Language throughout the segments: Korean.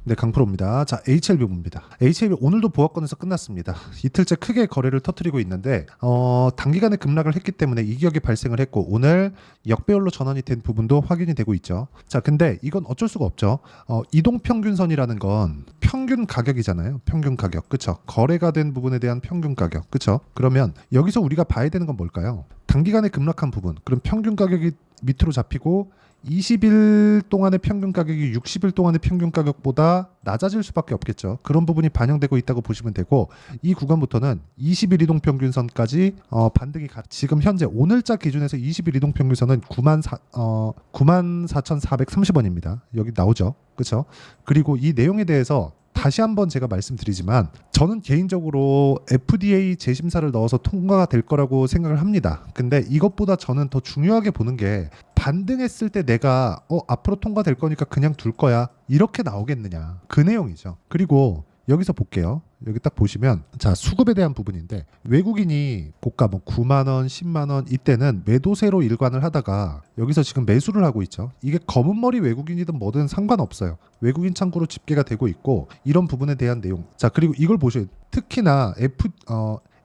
네, 강프로입니다. 자, HLB 봅니다. HLB 오늘도 보합권에서 끝났습니다. 이틀째 크게 거래를 터뜨리고 있는데 단기간에 급락을 했기 때문에 이격이 발생을 했고 오늘 역배열로 전환이 된 부분도 확인이 되고 있죠. 자, 근데 이건 어쩔 수가 없죠. 이동평균선이라는 건 평균 가격이잖아요. 평균 가격. 그쵸? 거래가 된 부분에 대한 평균 가격. 그쵸? 그러면 여기서 우리가 봐야 되는 건 뭘까요? 단기간에 급락한 부분. 그럼 평균 가격이 밑으로 잡히고 20일 동안의 평균 가격이 60일 동안의 평균 가격보다 낮아질 수밖에 없겠죠. 그런 부분이 반영되고 있다고 보시면 되고 이 구간부터는 20일 이동평균선까지 반등이 지금 현재 오늘자 기준에서 20일 이동평균선은 94,430원입니다. 여기 나오죠. 그렇죠? 그리고 이 내용에 대해서 다시 한번 제가 말씀드리지만 저는 개인적으로 FDA 재심사를 넣어서 통과가 될 거라고 생각을 합니다. 근데 이것보다 저는 더 중요하게 보는 게 반등했을 때 내가 앞으로 통과될 거니까 그냥 둘 거야 이렇게 나오겠느냐 그 내용이죠. 그리고 여기서 볼게요. 여기 딱 보시면 자 수급에 대한 부분인데 외국인이 고가 뭐 9만 원, 10만 원 이때는 매도세로 일관을 하다가 여기서 지금 매수를 하고 있죠. 이게 검은 머리 외국인이든 뭐든 상관없어요. 외국인 창구로 집계가 되고 있고 이런 부분에 대한 내용. 자 그리고 이걸 보셔요. 특히나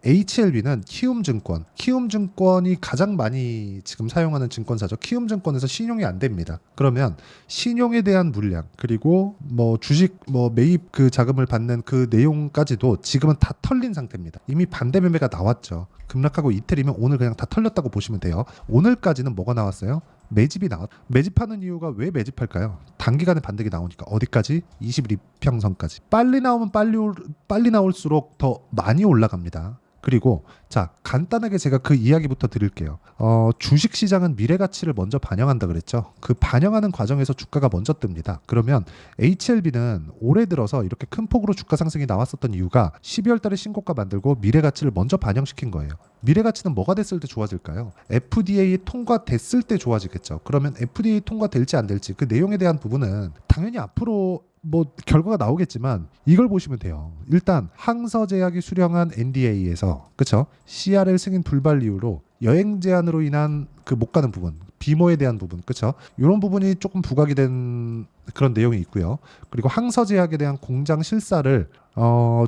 HLB는 키움증권, 키움증권이 가장 많이 지금 사용하는 증권사죠. 키움증권에서 신용이 안 됩니다. 그러면 신용에 대한 물량 그리고 뭐 주식 뭐 매입 그 자금을 받는 그 내용까지도 지금은 다 털린 상태입니다. 이미 반대 매매가 나왔죠. 급락하고 이틀이면 오늘 그냥 다 털렸다고 보시면 돼요. 오늘까지는 뭐가 나왔어요? 매집이 매집하는 이유가 왜 매집할까요? 단기간에 반등이 나오니까 어디까지? 21 이평선까지. 빨리 나오면 빨리 나올수록 더 많이 올라갑니다. 그리고 자 간단하게 제가 그 이야기부터 드릴게요. 주식시장은 미래가치를 먼저 반영한다 그랬죠. 그 반영하는 과정에서 주가가 먼저 뜹니다. 그러면 HLB는 올해 들어서 이렇게 큰 폭으로 주가 상승이 나왔었던 이유가 12월 달에 신고가 만들고 미래가치를 먼저 반영시킨 거예요. 미래가치는 뭐가 됐을 때 좋아질까요? FDA 통과됐을 때 좋아지겠죠. 그러면 FDA 통과될지 안 될지 그 내용에 대한 부분은 당연히 앞으로 뭐 결과가 나오겠지만 이걸 보시면 돼요. 일단 항서제약이 수령한 NDA에서 그쵸? CRL 승인 불발 이후로 여행 제한으로 인한 그 못 가는 부분, 비모에 대한 부분, 그쵸? 이런 부분이 조금 부각이 된 그런 내용이 있고요. 그리고 항서제약에 대한 공장 실사를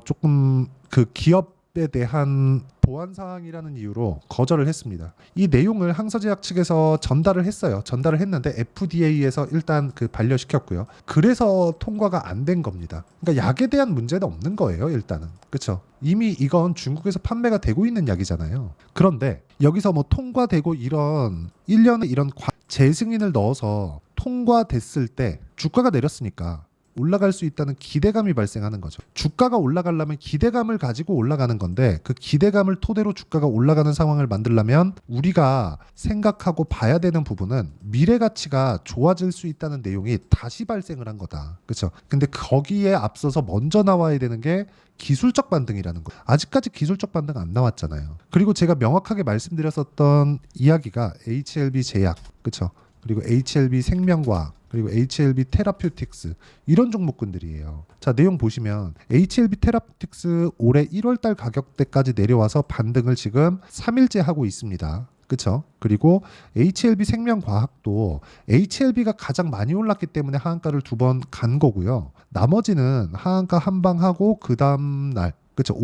조금 그 기업에 대한 보안 사항이라는 이유로 거절을 했습니다. 이 내용을 항서제약 측에서 전달을 했어요. 전달을 했는데 FDA에서 일단 그 반려시켰고요. 그래서 통과가 안 된 겁니다. 그러니까 약에 대한 문제는 없는 거예요. 일단은. 그렇죠? 이미 이건 중국에서 판매가 되고 있는 약이잖아요. 그런데 여기서 뭐 통과되고 이런 1년에 이런 재승인을 넣어서 통과됐을 때 주가가 내렸으니까 올라갈 수 있다는 기대감이 발생하는 거죠. 주가가 올라가려면 기대감을 가지고 올라가는 건데 그 기대감을 토대로 주가가 올라가는 상황을 만들려면 우리가 생각하고 봐야 되는 부분은 미래 가치가 좋아질 수 있다는 내용이 다시 발생을 한 거다. 그렇죠? 근데 거기에 앞서서 먼저 나와야 되는 게 기술적 반등이라는 거. 아직까지 기술적 반등 안 나왔잖아요. 그리고 제가 명확하게 말씀드렸었던 이야기가 HLB 제약, 그렇죠? 그리고 HLB 생명과학 그리고 HLB 테라퓨틱스 이런 종목군들이에요. 자 내용 보시면 HLB 테라퓨틱스 올해 1월달 가격대까지 내려와서 반등을 지금 3일째 하고 있습니다. 그렇죠? 그리고 HLB 생명과학도 HLB가 가장 많이 올랐기 때문에 하한가를 2번 간 거고요. 나머지는 하한가 한 방 하고 그 다음 날 그렇죠?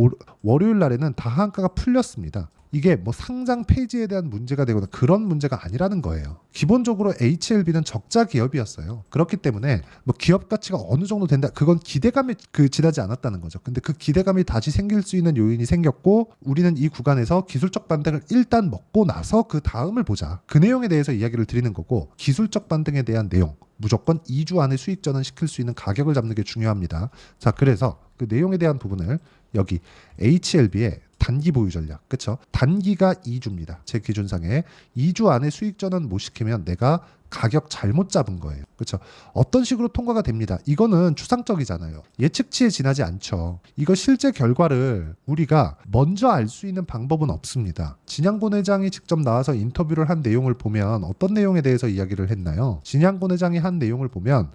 월요일 날에는 다 하한가가 풀렸습니다. 이게 뭐 상장 폐지에 대한 문제가 되거나 그런 문제가 아니라는 거예요. 기본적으로 HLB는 적자 기업이었어요. 그렇기 때문에 뭐 기업 가치가 어느 정도 된다. 그건 기대감에 지나지 않았다는 거죠. 근데 그 기대감이 다시 생길 수 있는 요인이 생겼고 우리는 이 구간에서 기술적 반등을 일단 먹고 나서 그 다음을 보자. 그 내용에 대해서 이야기를 드리는 거고 기술적 반등에 대한 내용 무조건 2주 안에 수익 전환 시킬 수 있는 가격을 잡는 게 중요합니다. 자 그래서 그 내용에 대한 부분을 여기 HLB의 단기 보유 전략, 그렇죠? 단기가 2주입니다. 제 기준상에 2주 안에 수익 전환 못 시키면 내가 가격 잘못 잡은 거예요. 그렇죠? 어떤 식으로 통과가 됩니다. 이거는 추상적이잖아요. 예측치에 지나지 않죠. 이거 실제 결과를 우리가 먼저 알 수 있는 방법은 없습니다. 진양곤 회장이 직접 나와서 인터뷰를 한 내용을 보면 어떤 내용에 대해서 이야기를 했나요? 진양곤 회장이 한 내용을 보면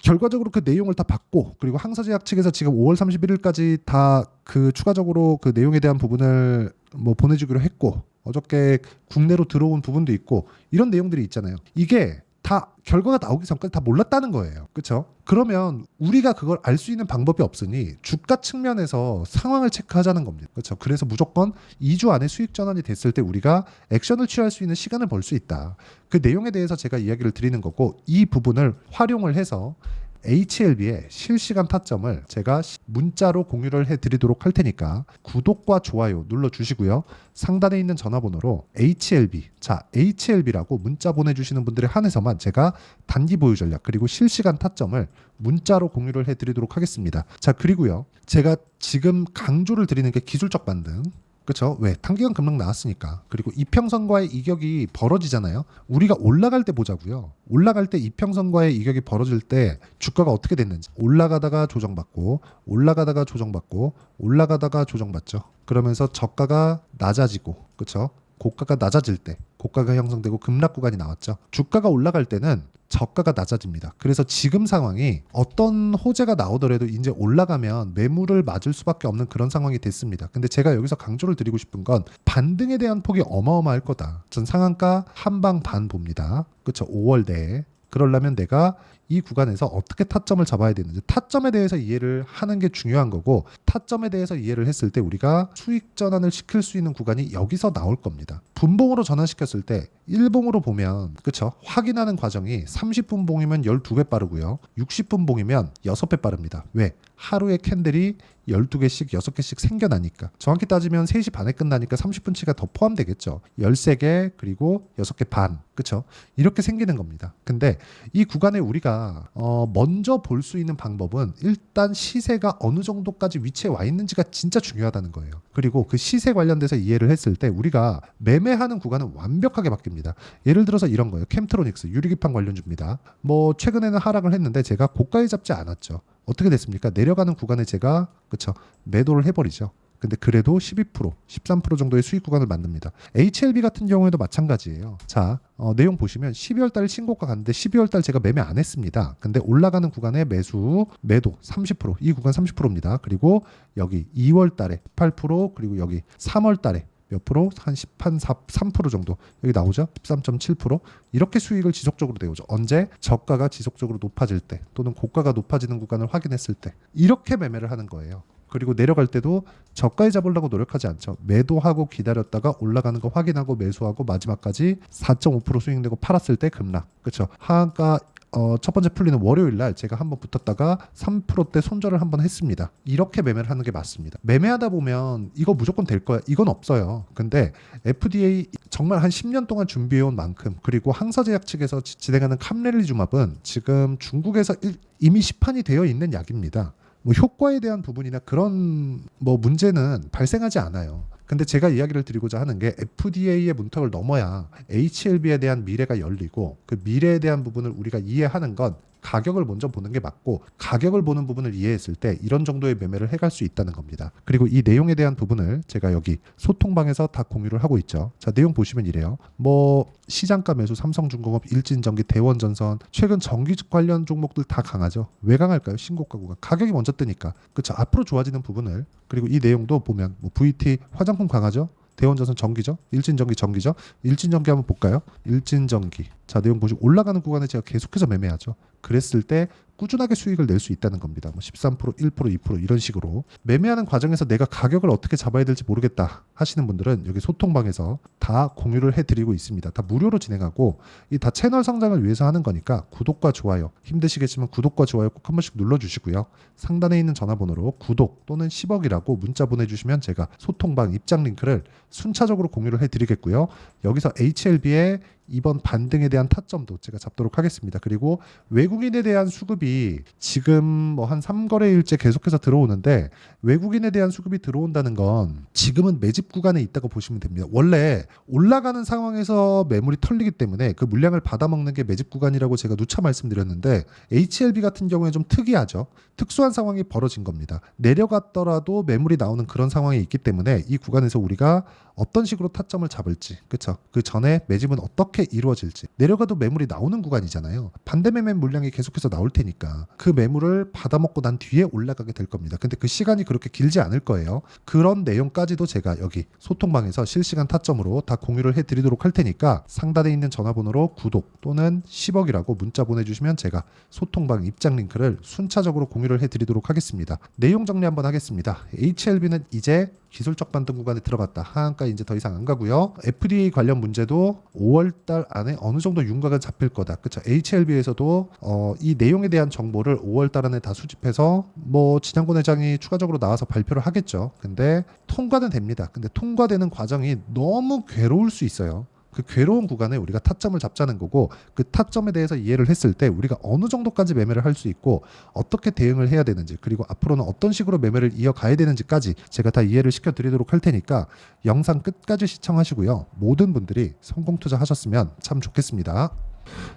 결과적으로 그 내용을 다 받고 그리고 항서제약 측에서 지금 5월 31일까지 다 그 추가적으로 그 내용에 대한 부분을 뭐 보내주기로 했고 어저께 국내로 들어온 부분도 있고 이런 내용들이 있잖아요. 이게 다 결과가 나오기 전까지 다 몰랐다는 거예요. 그렇죠? 그러면 우리가 그걸 알 수 있는 방법이 없으니 주가 측면에서 상황을 체크하자는 겁니다. 그렇죠? 그래서 무조건 2주 안에 수익 전환이 됐을 때 우리가 액션을 취할 수 있는 시간을 벌 수 있다. 그 내용에 대해서 제가 이야기를 드리는 거고, 이 부분을 활용을 해서 HLB의 실시간 타점을 제가 문자로 공유를 해드리도록 할 테니까 구독과 좋아요 눌러주시고요. 상단에 있는 전화번호로 HLB, 자 HLB라고 문자 보내주시는 분들에 한해서만 제가 단기 보유 전략 그리고 실시간 타점을 문자로 공유를 해드리도록 하겠습니다. 자, 그리고요, 제가 지금 강조를 드리는 게 기술적 반등. 그렇죠? 왜? 단기간 급락 나왔으니까. 그리고 이평선과의 이격이 벌어지잖아요. 우리가 올라갈 때 보자고요. 올라갈 때 이평선과의 이격이 벌어질 때 주가가 어떻게 됐는지. 올라가다가 조정받고, 올라가다가 조정받고, 올라가다가 조정받죠. 그러면서 저가가 낮아지고, 그렇죠? 고가가 낮아질 때 고가가 형성되고 급락 구간이 나왔죠. 주가가 올라갈 때는 저가가 낮아집니다. 그래서 지금 상황이 어떤 호재가 나오더라도 이제 올라가면 매물을 맞을 수밖에 없는 그런 상황이 됐습니다. 근데 제가 여기서 강조를 드리고 싶은 건 반등에 대한 폭이 어마어마할 거다. 전 상한가 한방 반 봅니다. 그렇죠? 5월 내에. 그러려면 내가 이 구간에서 어떻게 타점을 잡아야 되는지, 타점에 대해서 이해를 하는 게 중요한 거고, 타점에 대해서 이해를 했을 때 우리가 수익 전환을 시킬 수 있는 구간이 여기서 나올 겁니다. 분봉으로 전환시켰을 때 일봉으로 보면, 그쵸, 확인하는 과정이 30분 봉이면 12배 빠르고요, 60분 봉이면 6배 빠릅니다. 왜? 하루에 캔들이 12개씩 6개씩 생겨나니까. 정확히 따지면 3시 반에 끝나니까 30분치가 더 포함되겠죠. 13개 그리고 6개 반. 그쵸? 이렇게 생기는 겁니다. 근데 이 구간에 우리가 먼저 볼 수 있는 방법은 일단 시세가 어느 정도까지 위치에 와 있는지가 진짜 중요하다는 거예요. 그리고 그 시세 관련돼서 이해를 했을 때 우리가 매매하는 구간은 완벽하게 바뀝니다. 예를 들어서 이런 거예요. 캠트로닉스 유리기판 관련주입니다. 뭐 최근에는 하락을 했는데 제가 고가에 잡지 않았죠. 어떻게 됐습니까? 내려가는 구간에 제가, 그쵸, 매도를 해버리죠. 근데 그래도 12%, 13% 정도의 수익 구간을 만듭니다. HLB 같은 경우에도 마찬가지예요. 자, 내용 보시면 12월 달 신고가 갔는데 12월 달 제가 매매 안 했습니다. 근데 올라가는 구간에 매도 30%, 이 구간 30%입니다. 그리고 여기 2월 달에 8%, 그리고 여기 3월 달에 몇 프로? 한 3% 정도 여기 나오죠. 13.7%. 이렇게 수익을 지속적으로 내오죠. 언제? 저가가 지속적으로 높아질 때, 또는 고가가 높아지는 구간을 확인했을 때, 이렇게 매매를 하는 거예요. 그리고 내려갈 때도 저가에 잡으려고 노력하지 않죠. 매도하고 기다렸다가 올라가는 거 확인하고 매수하고 마지막까지 4.5% 수익 내고 팔았을 때 급락. 그렇죠. 하한가 첫 번째 풀리는 월요일 날 제가 한번 붙었다가 3%대 손절을 한번 했습니다. 이렇게 매매를 하는 게 맞습니다. 매매하다 보면 이거 무조건 될 거야, 이건 없어요. 근데 FDA 정말 한 10년 동안 준비해온 만큼, 그리고 항서제약 측에서 진행하는 캄렐리주맙은 지금 중국에서 이미 시판이 되어 있는 약입니다. 뭐 효과에 대한 부분이나 그런 뭐 문제는 발생하지 않아요. 근데 제가 이야기를 드리고자 하는 게 FDA의 문턱을 넘어야 HLB에 대한 미래가 열리고, 그 미래에 대한 부분을 우리가 이해하는 건 가격을 먼저 보는 게 맞고, 가격을 보는 부분을 이해했을 때 이런 정도의 매매를 해갈 수 있다는 겁니다. 그리고 이 내용에 대한 부분을 제가 여기 소통방에서 다 공유를 하고 있죠. 자, 내용 보시면 이래요. 뭐 시장가 매수 삼성중공업, 일진전기, 대원전선, 최근 전기 관련 종목들 다 강하죠. 왜 강할까요? 신고가 구간, 가격이 먼저 뜨니까. 그렇죠. 앞으로 좋아지는 부분을. 그리고 이 내용도 보면 뭐 VT 화장품 강하죠. 대원전선 전기죠. 일진전기 전기죠. 일진전기 한번 볼까요? 일진전기. 자, 내용 보시고 올라가는 구간에 제가 계속해서 매매하죠. 그랬을 때 꾸준하게 수익을 낼 수 있다는 겁니다. 뭐 13%, 1%, 2% 이런 식으로 매매하는 과정에서 내가 가격을 어떻게 잡아야 될지 모르겠다 하시는 분들은 여기 소통방에서 다 공유를 해드리고 있습니다. 다 무료로 진행하고, 이 다 채널 성장을 위해서 하는 거니까 구독과 좋아요, 힘드시겠지만 구독과 좋아요 꼭 한 번씩 눌러주시고요. 상단에 있는 전화번호로 구독 또는 10억이라고 문자 보내주시면 제가 소통방 입장 링크를 순차적으로 공유를 해드리겠고요. 여기서 HLB의 이번 반등에 대한 타점도 제가 잡도록 하겠습니다. 그리고 외국인에 대한 수급이 지금 뭐 한 3거래일째 계속해서 들어오는데, 외국인에 대한 수급이 들어온다는 건 지금은 매집 구간에 있다고 보시면 됩니다. 원래 올라가는 상황에서 매물이 털리기 때문에 그 물량을 받아먹는 게 매집 구간이라고 제가 누차 말씀드렸는데, HLB 같은 경우에 좀 특이하죠. 특수한 상황이 벌어진 겁니다. 내려갔더라도 매물이 나오는 그런 상황이 있기 때문에 이 구간에서 우리가 어떤 식으로 타점을 잡을지, 그렇죠? 그 전에 매집은 어떻게 어떻게 이루어질지. 내려가도 매물이 나오는 구간이잖아요. 반대 매매 물량이 계속해서 나올 테니까 그 매물을 받아먹고 난 뒤에 올라가게 될 겁니다. 근데 그 시간이 그렇게 길지 않을 거예요. 그런 내용까지도 제가 여기 소통방에서 실시간 타점으로 다 공유를 해드리도록 할 테니까 상단에 있는 전화번호로 구독 또는 10억이라고 문자 보내주시면 제가 소통방 입장 링크를 순차적으로 공유를 해드리도록 하겠습니다. 내용 정리 한번 하겠습니다. HLB는 이제 기술적 반등 구간에 들어갔다. 하한가 이제 더 이상 안 가고요. FDA 관련 문제도 5월달 안에 어느 정도 윤곽은 잡힐 거다. 그렇죠. HLB에서도 이 내용에 대한 정보를 5월달 안에 다 수집해서 뭐 진양권 회장이 추가적으로 나와서 발표를 하겠죠. 근데 통과는 됩니다. 근데 통과되는 과정이 너무 괴로울 수 있어요. 그 괴로운 구간에 우리가 타점을 잡자는 거고, 그 타점에 대해서 이해를 했을 때 우리가 어느 정도까지 매매를 할 수 있고 어떻게 대응을 해야 되는지, 그리고 앞으로는 어떤 식으로 매매를 이어가야 되는지까지 제가 다 이해를 시켜드리도록 할 테니까 영상 끝까지 시청하시고요. 모든 분들이 성공 투자하셨으면 참 좋겠습니다.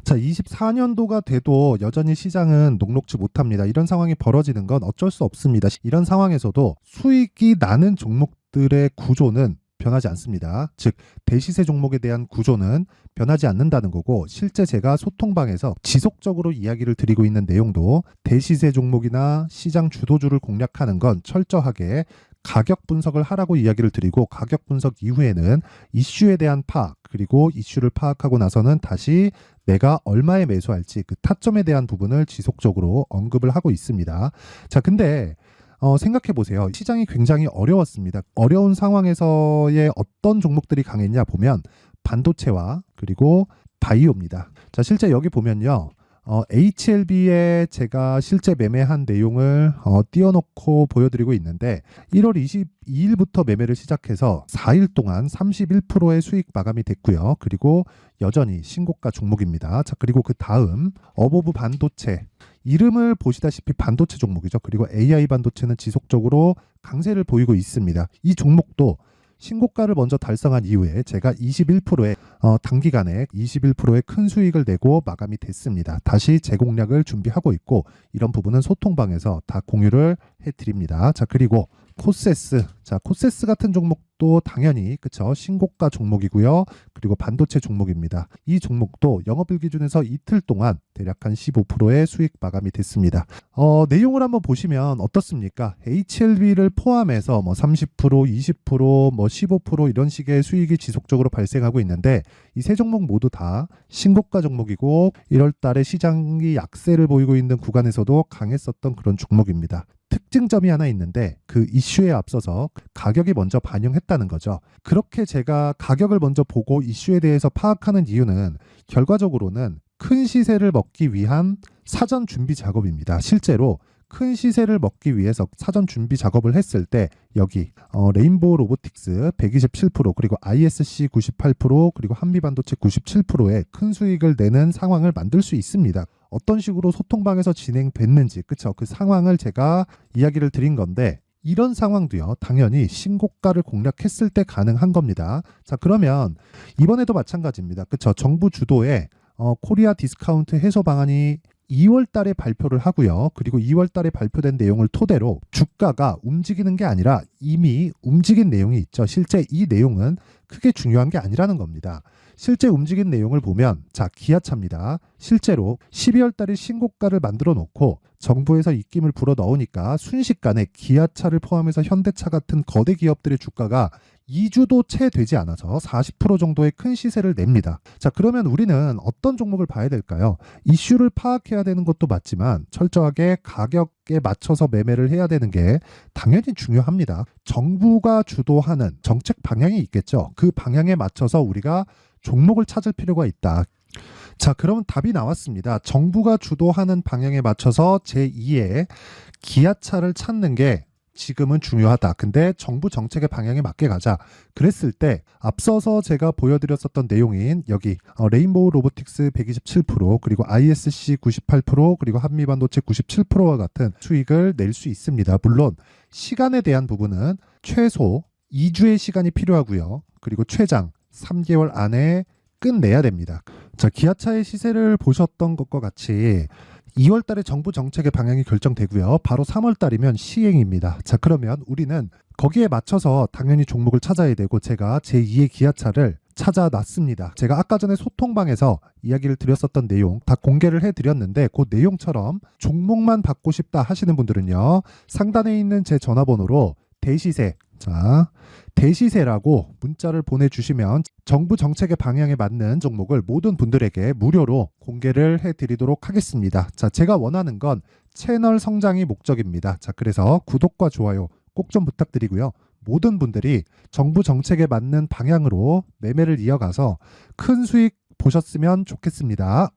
자, 24년도가 돼도 여전히 시장은 녹록지 못합니다. 이런 상황이 벌어지는 건 어쩔 수 없습니다. 이런 상황에서도 수익이 나는 종목들의 구조는 변하지 않습니다. 즉 대시세 종목에 대한 구조는 변하지 않는다는 거고, 실제 제가 소통방에서 지속적으로 이야기를 드리고 있는 내용도 대시세 종목이나 시장 주도주를 공략하는 건 철저하게 가격 분석을 하라고 이야기를 드리고, 가격 분석 이후에는 이슈에 대한 파악, 그리고 이슈를 파악하고 나서는 다시 내가 얼마에 매수할지 그 타점에 대한 부분을 지속적으로 언급을 하고 있습니다. 자, 근데 생각해 보세요. 시장이 굉장히 어려웠습니다. 어려운 상황에서의 어떤 종목들이 강했냐 보면 반도체와 그리고 바이오입니다. 자, 실제 여기 보면요. HLB에 제가 실제 매매한 내용을 띄워놓고 보여드리고 있는데, 1월 22일부터 매매를 시작해서 4일 동안 31%의 수익 마감이 됐고요. 그리고 여전히 신고가 종목입니다. 자, 그리고 그 다음 어보브 반도체, 이름을 보시다시피 반도체 종목이죠. 그리고 AI 반도체는 지속적으로 강세를 보이고 있습니다. 이 종목도 신고가를 먼저 달성한 이후에 제가 21%의 단기간에 21%의 큰 수익을 내고 마감이 됐습니다. 다시 재공략을 준비하고 있고, 이런 부분은 소통방에서 다 공유를 해드립니다. 자, 그리고 코세스. 자, 코세스 같은 종목도 당연히 그쵸, 신고가 종목이고요. 그리고 반도체 종목입니다. 이 종목도 영업일 기준에서 이틀 동안 대략 한 15%의 수익 마감이 됐습니다. 내용을 한번 보시면 어떻습니까? HLB를 포함해서 뭐 30%, 20%, 뭐 15% 이런 식의 수익이 지속적으로 발생하고 있는데, 이 세 종목 모두 다 신고가 종목이고 1월 달에 시장이 약세를 보이고 있는 구간에서도 강했었던 그런 종목입니다. 특징점이 하나 있는데, 그 이슈에 앞서서 가격이 먼저 반영했다는 거죠. 그렇게 제가 가격을 먼저 보고 이슈에 대해서 파악하는 이유는 결과적으로는 큰 시세를 먹기 위한 사전 준비 작업입니다. 실제로 큰 시세를 먹기 위해서 사전 준비 작업을 했을 때 여기 레인보우 로보틱스 127%, 그리고 ISC 98%, 그리고 한미반도체 97%의 큰 수익을 내는 상황을 만들 수 있습니다. 어떤 식으로 소통방에서 진행됐는지, 그쵸? 그 상황을 제가 이야기를 드린 건데, 이런 상황도요, 당연히 신고가를 공략했을 때 가능한 겁니다. 자, 그러면 이번에도 마찬가지입니다. 그쵸? 정부 주도의 코리아 디스카운트 해소 방안이 2월 달에 발표를 하고요. 그리고 2월 달에 발표된 내용을 토대로 주가가 움직이는 게 아니라 이미 움직인 내용이 있죠. 실제 이 내용은 크게 중요한 게 아니라는 겁니다. 실제 움직인 내용을 보면, 자, 기아차입니다. 실제로 12월 달에 신고가를 만들어 놓고 정부에서 입김을 불어 넣으니까 순식간에 기아차를 포함해서 현대차 같은 거대 기업들의 주가가 2주도 채 되지 않아서 40% 정도의 큰 시세를 냅니다. 자, 그러면 우리는 어떤 종목을 봐야 될까요? 이슈를 파악해야 되는 것도 맞지만 철저하게 가격에 맞춰서 매매를 해야 되는 게 당연히 중요합니다. 정부가 주도하는 정책 방향이 있겠죠. 그 방향에 맞춰서 우리가 종목을 찾을 필요가 있다. 자, 그럼 답이 나왔습니다. 정부가 주도하는 방향에 맞춰서 제2의 기아차를 찾는 게 지금은 중요하다. 근데 정부 정책의 방향에 맞게 가자. 그랬을 때 앞서서 제가 보여드렸었던 내용인 여기 레인보우 로보틱스 127%, 그리고 ISC 98%, 그리고 한미반도체 97%와 같은 수익을 낼 수 있습니다. 물론 시간에 대한 부분은 최소 2주의 시간이 필요하고요. 그리고 최장 3개월 안에 끝내야 됩니다. 자, 기아차의 시세를 보셨던 것과 같이 2월 달에 정부 정책의 방향이 결정되고요. 바로 3월 달이면 시행입니다. 자, 그러면 우리는 거기에 맞춰서 당연히 종목을 찾아야 되고, 제가 제2의 기아차를 찾아놨습니다. 제가 아까 전에 소통방에서 이야기를 드렸었던 내용 다 공개를 해드렸는데 그 내용처럼 종목만 받고 싶다 하시는 분들은요. 상단에 있는 제 전화번호로 대시세, 자, 대시세라고 문자를 보내주시면 정부 정책의 방향에 맞는 종목을 모든 분들에게 무료로 공개를 해드리도록 하겠습니다. 자, 제가 원하는 건 채널 성장이 목적입니다. 자, 그래서 구독과 좋아요 꼭 좀 부탁드리고요. 모든 분들이 정부 정책에 맞는 방향으로 매매를 이어가서 큰 수익 보셨으면 좋겠습니다.